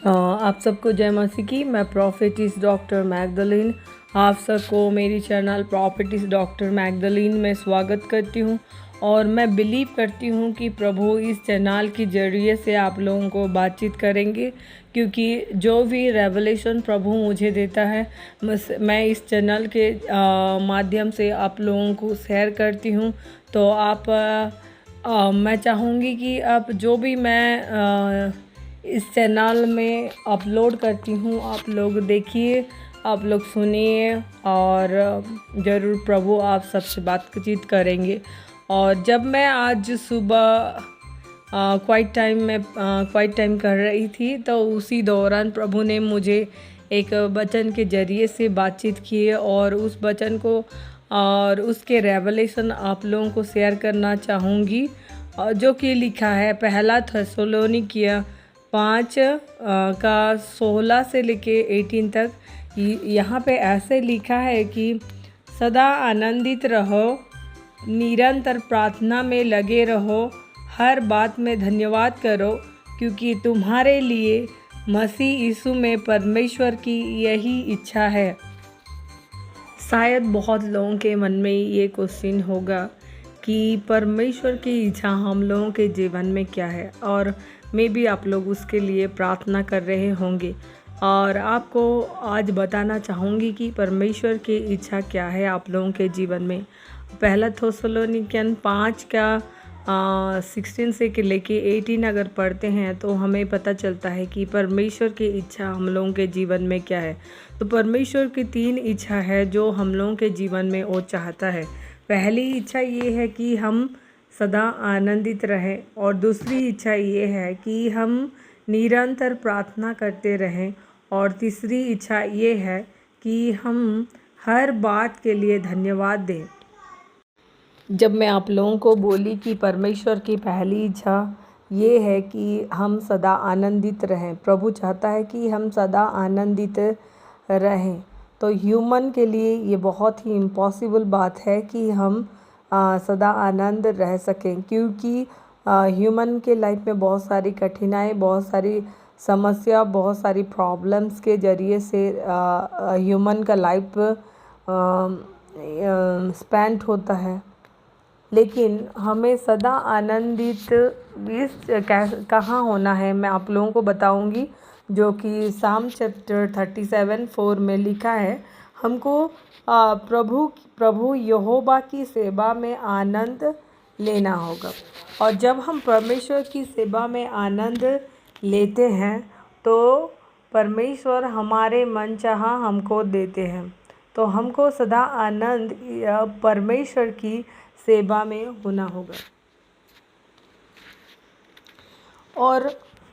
आप सबको जय मसीह की। मैं प्रॉफिटिस डॉक्टर मैगदलीन आप सबको मेरी चैनल प्रॉफिटिस डॉक्टर मैगदलीन में स्वागत करती हूँ और मैं बिलीव करती हूँ कि प्रभु इस चैनल के ज़रिए से आप लोगों को बातचीत करेंगे, क्योंकि जो भी रेवलेशन प्रभु मुझे देता है मैं इस चैनल के माध्यम से आप लोगों को शेयर करती हूँ। तो मैं चाहूँगी कि आप जो भी मैं इस चैनल में अपलोड करती हूँ आप लोग देखिए, आप लोग सुनिए और ज़रूर प्रभु आप सबसे बातचीत करेंगे। और जब मैं आज सुबह क्वाइट टाइम कर रही थी तो उसी दौरान प्रभु ने मुझे एक वचन के ज़रिए से बातचीत किए और उस वचन को और उसके रेवलेशन आप लोगों को शेयर करना चाहूँगी, जो कि लिखा है पहला थिस्सलुनीकियों 5 का 16 से लेके 18 तक। यहाँ पे ऐसे लिखा है कि सदा आनंदित रहो, निरंतर प्रार्थना में लगे रहो, हर बात में धन्यवाद करो, क्योंकि तुम्हारे लिए मसीह यीशु में परमेश्वर की यही इच्छा है। शायद बहुत लोगों के मन में ये क्वेश्चन होगा कि परमेश्वर की इच्छा हम लोगों के जीवन में क्या है, और मे भी आप लोग उसके लिए प्रार्थना कर रहे होंगे। और आपको आज बताना चाहूँगी कि परमेश्वर की इच्छा क्या है आप लोगों के जीवन में। पहला थिस्सलुनीकियों 5 का 16 से लेके 18 अगर पढ़ते हैं तो हमें पता चलता है कि परमेश्वर की इच्छा हम लोगों के जीवन में क्या है। तो परमेश्वर की 3 इच्छा है जो हम लोगों के जीवन में वो चाहता है। पहली इच्छा ये है कि हम सदा आनंदित रहें, और दूसरी इच्छा ये है कि हम निरंतर प्रार्थना करते रहें, और तीसरी इच्छा ये है कि हम हर बात के लिए धन्यवाद दें। जब मैं आप लोगों को बोली कि परमेश्वर की पहली इच्छा ये है कि हम सदा आनंदित रहें, प्रभु चाहता है कि हम सदा आनंदित रहें, तो ह्यूमन के लिए ये बहुत ही इम्पॉसिबल बात है कि हम सदा आनंद रह सकें, क्योंकि ह्यूमन के लाइफ में बहुत सारी कठिनाई, बहुत सारी समस्या, बहुत सारी प्रॉब्लम्स के ज़रिए से ह्यूमन का लाइफ स्पेंड होता है। लेकिन हमें सदा आनंदित कहाँ होना है मैं आप लोगों को बताऊंगी, जो कि साम चैप्टर 37:4 में लिखा है। हमको प्रभु यहोवा की सेवा में आनंद लेना होगा, और जब हम परमेश्वर की सेवा में आनंद लेते हैं तो परमेश्वर हमारे मनचाहा हमको देते हैं। तो हमको सदा आनंद परमेश्वर की सेवा में होना होगा। और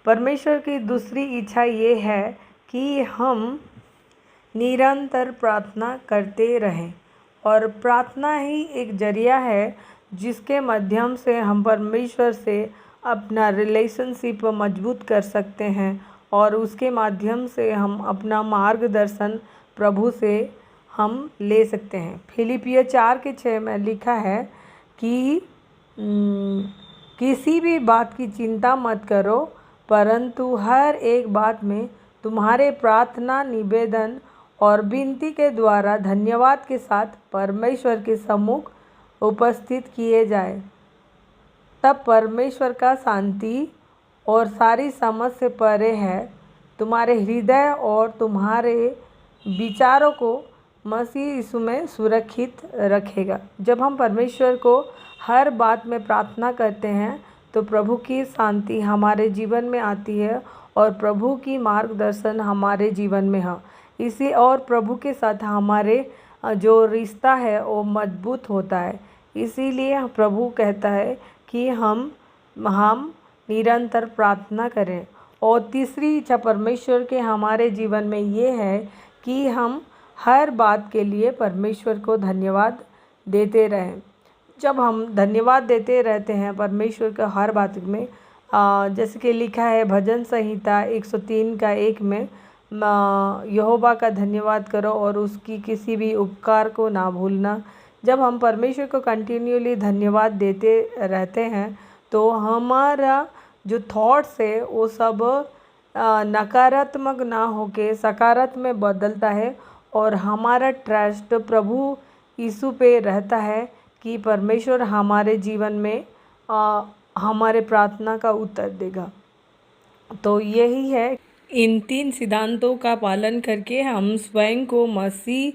परमेश्वर की दूसरी इच्छा ये है कि हम निरंतर प्रार्थना करते रहें, और प्रार्थना ही एक जरिया है जिसके माध्यम से हम परमेश्वर से अपना रिलेशनशिप मजबूत कर सकते हैं, और उसके माध्यम से हम अपना मार्गदर्शन प्रभु से हम ले सकते हैं। फिलिपियों 4:6 में लिखा है कि किसी भी बात की चिंता मत करो, परंतु हर एक बात में तुम्हारे प्रार्थना, निवेदन और विनती के द्वारा धन्यवाद के साथ परमेश्वर के सम्मुख उपस्थित किए जाए। तब परमेश्वर का शांति और सारी समझ से परे है तुम्हारे हृदय और तुम्हारे विचारों को मसीह यीशु में सुरक्षित रखेगा। जब हम परमेश्वर को हर बात में प्रार्थना करते हैं तो प्रभु की शांति हमारे जीवन में आती है, और प्रभु की मार्गदर्शन हमारे जीवन में है। इसी और प्रभु के साथ हमारे जो रिश्ता है वो मजबूत होता है। इसीलिए प्रभु कहता है कि हम निरंतर प्रार्थना करें। और तीसरी इच्छा परमेश्वर के हमारे जीवन में ये है कि हम हर बात के लिए परमेश्वर को धन्यवाद देते रहें। जब हम धन्यवाद देते रहते हैं परमेश्वर का हर बात में, जैसे कि लिखा है भजन संहिता 103:1 में, यहोवा का धन्यवाद करो और उसकी किसी भी उपकार को ना भूलना। जब हम परमेश्वर को कंटिन्यूली धन्यवाद देते रहते हैं तो हमारा जो थॉट्स है वो सब नकारात्मक ना होके सकारात्मक में बदलता है और हमारा ट्रस्ट प्रभु यीशु पे रहता है कि परमेश्वर हमारे जीवन में हमारे प्रार्थना का उत्तर देगा। तो यही है, इन 3 सिद्धांतों का पालन करके हम स्वयं को मसीह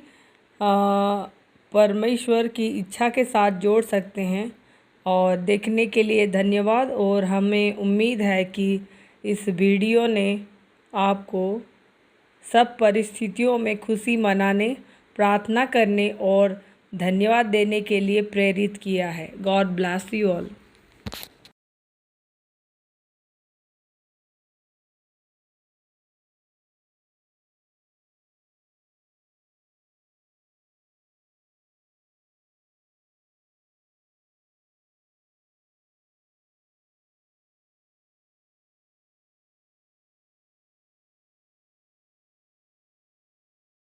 परमेश्वर की इच्छा के साथ जोड़ सकते हैं। और देखने के लिए धन्यवाद। और हमें उम्मीद है कि इस वीडियो ने आपको सब परिस्थितियों में खुशी मनाने, प्रार्थना करने और धन्यवाद देने के लिए प्रेरित किया है। God bless you all.